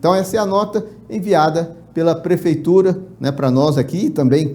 Então essa é a nota enviada pela Prefeitura, né, para nós aqui, também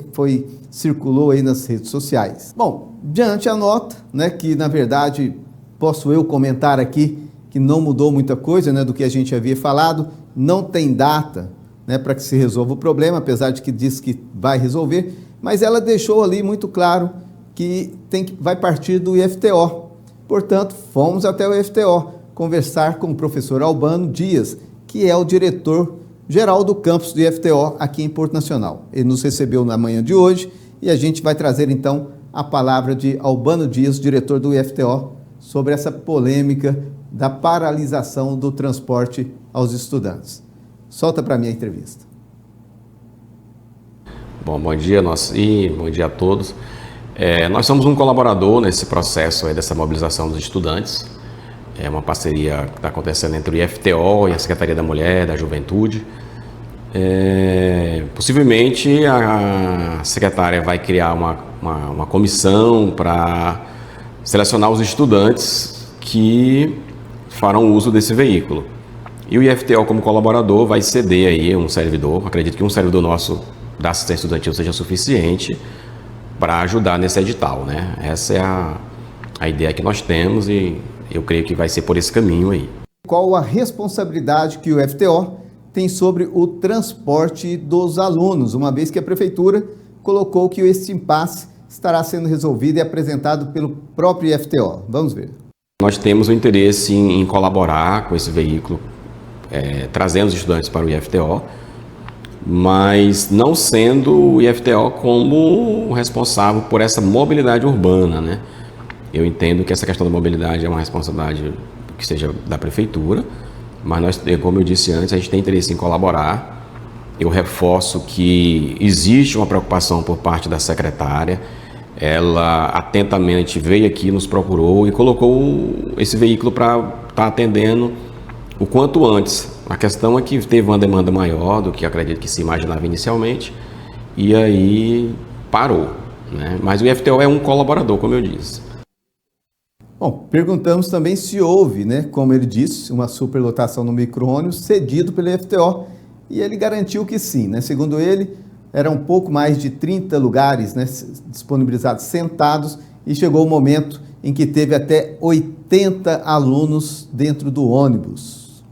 circulou aí nas redes sociais. Bom, diante a nota, né, que na verdade posso eu comentar aqui que não mudou muita coisa, né, do que a gente havia falado, não tem data, né, para que se resolva o problema, apesar de que diz que vai resolver, mas ela deixou ali muito claro que vai partir do IFTO. Portanto, fomos até o IFTO conversar com o professor Albano Dias, que é o diretor-geral do campus do IFTO aqui em Porto Nacional. Ele nos recebeu na manhã de hoje e a gente vai trazer então a palavra de Albano Dias, diretor do IFTO, sobre essa polêmica da paralisação do transporte aos estudantes. Solta para mim a entrevista. Bom dia e bom dia a todos. Nós somos um colaborador nesse processo aí dessa mobilização dos estudantes. É uma parceria que está acontecendo entre o IFTO e a Secretaria da Mulher, da Juventude. Possivelmente a secretária vai criar uma comissão para selecionar os estudantes que farão uso desse veículo. E o IFTO, como colaborador, vai ceder aí um servidor. Acredito que um servidor nosso da assistência estudantil seja suficiente para ajudar nesse edital, né? Essa é a ideia que nós temos e eu creio que vai ser por esse caminho aí. Qual a responsabilidade que o IFTO tem sobre o transporte dos alunos, uma vez que a Prefeitura colocou que este impasse estará sendo resolvido e apresentado pelo próprio IFTO? Vamos ver. Nós temos o interesse em colaborar com esse veículo, trazendo os estudantes para o IFTO, mas não sendo o IFTO como responsável por essa mobilidade urbana, né? Eu entendo que essa questão da mobilidade é uma responsabilidade que seja da Prefeitura, mas nós, como eu disse antes, a gente tem interesse em colaborar. Eu reforço que existe uma preocupação por parte da secretária. Ela atentamente veio aqui, nos procurou e colocou esse veículo para estar atendendo o quanto antes. A questão é que teve uma demanda maior do que acredito que se imaginava inicialmente e aí parou, né? Mas o IFTO é um colaborador, como eu disse. Bom, perguntamos também se houve, né, como ele disse, uma superlotação no micro-ônibus cedido pelo IFTO e ele garantiu que sim, né? Segundo ele, eram um pouco mais de 30 lugares, né, disponibilizados sentados e chegou o momento em que teve até 80 alunos dentro do ônibus.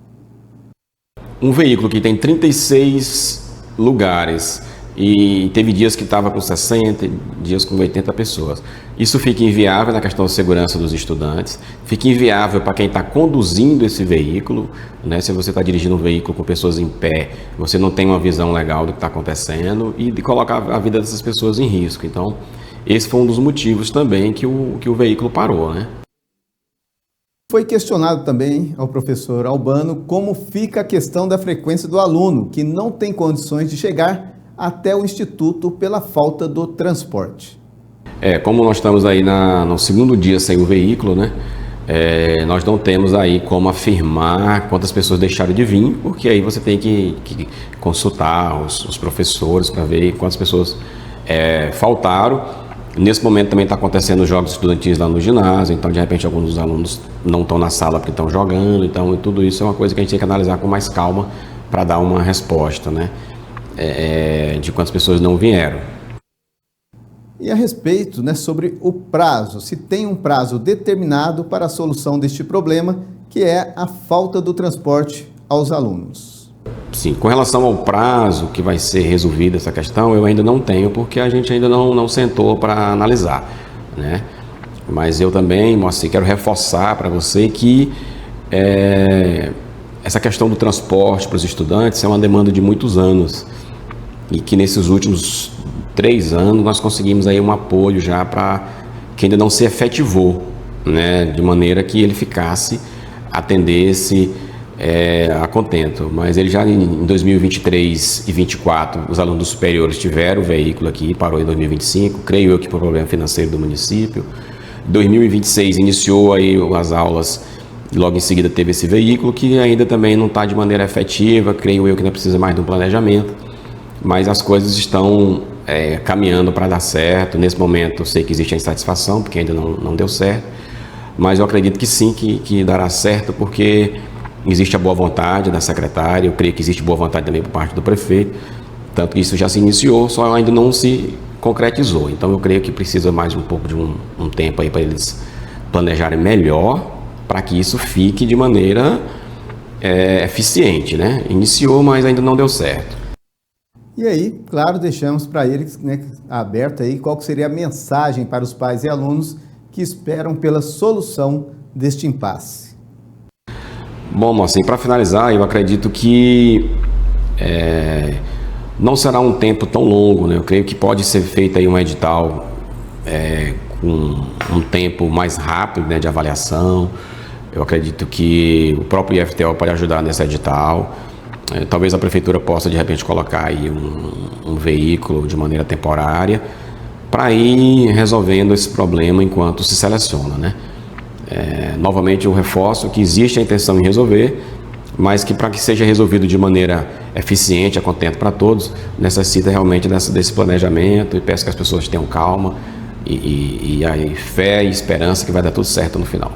Um veículo que tem 36 lugares e teve dias que estava com 60, dias com 80 pessoas. Isso fica inviável na questão da segurança dos estudantes, fica inviável para quem está conduzindo esse veículo, né? Se você está dirigindo um veículo com pessoas em pé, você não tem uma visão legal do que está acontecendo e de colocar a vida dessas pessoas em risco. Então, esse foi um dos motivos também que o veículo parou, né? Foi questionado também ao professor Albano como fica a questão da frequência do aluno, que não tem condições de chegar até o Instituto pela falta do transporte. Como nós estamos aí no segundo dia sem o veículo, né? Nós não temos aí como afirmar quantas pessoas deixaram de vir, porque aí você tem que consultar os professores para ver quantas pessoas faltaram. Nesse momento também está acontecendo os jogos estudantis lá no ginásio, então de repente alguns dos alunos não estão na sala porque estão jogando, então tudo isso é uma coisa que a gente tem que analisar com mais calma para dar uma resposta, né? De quantas pessoas não vieram. E a respeito, né, sobre o prazo, se tem um prazo determinado para a solução deste problema, que é a falta do transporte aos alunos. Sim, com relação ao prazo que vai ser resolvida essa questão, eu ainda não tenho, porque a gente ainda não sentou para analisar, né? Mas eu também, Moacir, quero reforçar para você que essa questão do transporte para os estudantes é uma demanda de muitos anos e que nesses últimos 3 anos nós conseguimos aí um apoio já para que ainda não se efetivou, né? De maneira que ele atendesse a contento, mas ele já em 2023 e 2024 os alunos superiores tiveram o veículo aqui, parou em 2025, creio eu que por problema financeiro do município. 2026 iniciou aí as aulas e logo em seguida teve esse veículo que ainda também não está de maneira efetiva, creio eu que ainda precisa mais de um planejamento, mas as coisas estão caminhando para dar certo. Nesse momento eu sei que existe a insatisfação porque ainda não deu certo, mas eu acredito que sim, que dará certo, porque existe a boa vontade da secretária, eu creio que existe boa vontade também por parte do prefeito, tanto que isso já se iniciou, só ainda não se concretizou. Então eu creio que precisa mais um pouco de um tempo aí para eles planejarem melhor, para que isso fique de maneira eficiente, né? Iniciou, mas ainda não deu certo. E aí, claro, deixamos para eles, né, aberto aí qual que seria a mensagem para os pais e alunos que esperam pela solução deste impasse. Bom, assim, para finalizar, eu acredito que não será um tempo tão longo, né? Eu creio que pode ser feito aí um edital com um tempo mais rápido, né, de avaliação. Eu acredito que o próprio IFTO pode ajudar nesse edital. Talvez a prefeitura possa, de repente, colocar aí um veículo de maneira temporária para ir resolvendo esse problema enquanto se seleciona, né? Novamente, eu reforço que existe a intenção em resolver, mas que para que seja resolvido de maneira eficiente, a contento para todos, necessita realmente desse planejamento, e peço que as pessoas tenham calma e a fé e esperança que vai dar tudo certo no final.